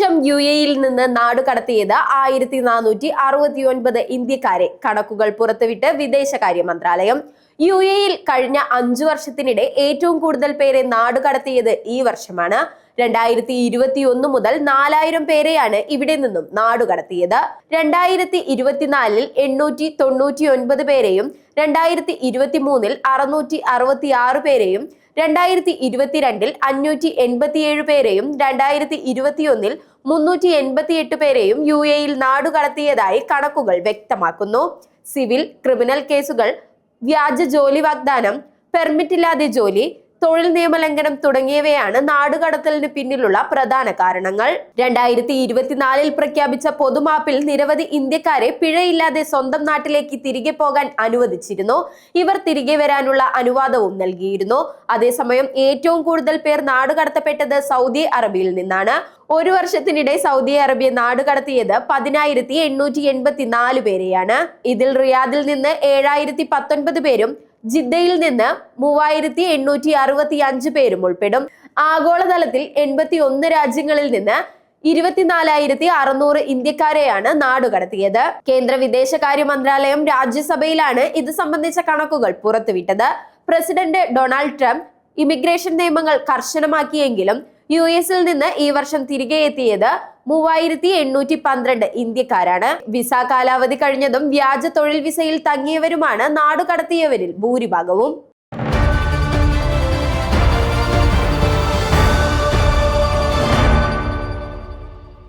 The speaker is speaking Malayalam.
വർഷം UAE-യിൽ നിന്ന് നാടുകടത്തിയത് 1469 ഇന്ത്യക്കാരെ കണക്കുകൾ പുറത്തുവിട്ട് വിദേശകാര്യ മന്ത്രാലയം. UAE-യിൽ കഴിഞ്ഞ 5 വർഷത്തിനിടെ ഏറ്റവും കൂടുതൽ പേരെ നാടുകടത്തിയത് ഈ വർഷമാണ്. 2021 മുതൽ 4000 പേരെയാണ് ഇവിടെ നിന്നും നാടുകടത്തിയത്. 2024-ൽ 899 പേരെയും 2023-ൽ 666 പേരെയും 2022-ൽ 587 പേരെയും 2021-ൽ 388 പേരെയും UAE-യിൽ നാടുകടത്തിയതായി കണക്കുകൾ വ്യക്തമാക്കുന്നു. സിവിൽ, ക്രിമിനൽ കേസുകൾ, വ്യാജ ജോലി വാഗ്ദാനം, പെർമിറ്റില്ലാതെ ജോലി, തൊഴിൽ നിയമലംഘനം തുടങ്ങിയവയാണ് നാടുകടത്തലിന് പിന്നിലുള്ള പ്രധാന കാരണങ്ങൾ. 2024-ൽ പ്രഖ്യാപിച്ച പൊതുമാപ്പിൽ നിരവധി ഇന്ത്യക്കാരെ പിഴയില്ലാതെ സ്വന്തം നാട്ടിലേക്ക് തിരികെ പോകാൻ അനുവദിച്ചിരുന്നു. ഇവർ തിരികെ വരാനുള്ള അനുവാദവും നൽകിയിരുന്നു. അതേസമയം ഏറ്റവും കൂടുതൽ പേർ നാടുകടത്തപ്പെട്ടത് സൗദി അറേബ്യയിൽ നിന്നാണ്. ഒരു വർഷത്തിനിടെ സൗദി അറേബ്യ നാടുകടത്തിയത് 10,884 പേരെയാണ്. ഇതിൽ റിയാദിൽ നിന്ന് 7,019 പേരും ജിദ്ദയിൽ നിന്ന് 3,865 പേരും ഉൾപ്പെടും. ആഗോളതലത്തിൽ 81 രാജ്യങ്ങളിൽ നിന്ന് 24,600 ഇന്ത്യക്കാരെയാണ് നാടുകടത്തിയത്. കേന്ദ്ര വിദേശകാര്യ മന്ത്രാലയം രാജ്യസഭയിലാണ് ഇത് സംബന്ധിച്ച കണക്കുകൾ പുറത്തുവിട്ടത്. പ്രസിഡന്റ് ഡൊണാൾഡ് ട്രംപ് ഇമിഗ്രേഷൻ നിയമങ്ങൾ കർശനമാക്കിയെങ്കിലും US-ൽ നിന്ന് ഈ വർഷം തിരികെ എത്തിയത് 3,812 ഇന്ത്യക്കാരാണ്. വിസ കാലാവധി കഴിഞ്ഞതും വ്യാജ തൊഴിൽ വിസയിൽ തങ്ങിയവരുമാണ് നാടുകടത്തിയവരിൽ ഭൂരിഭാഗവും.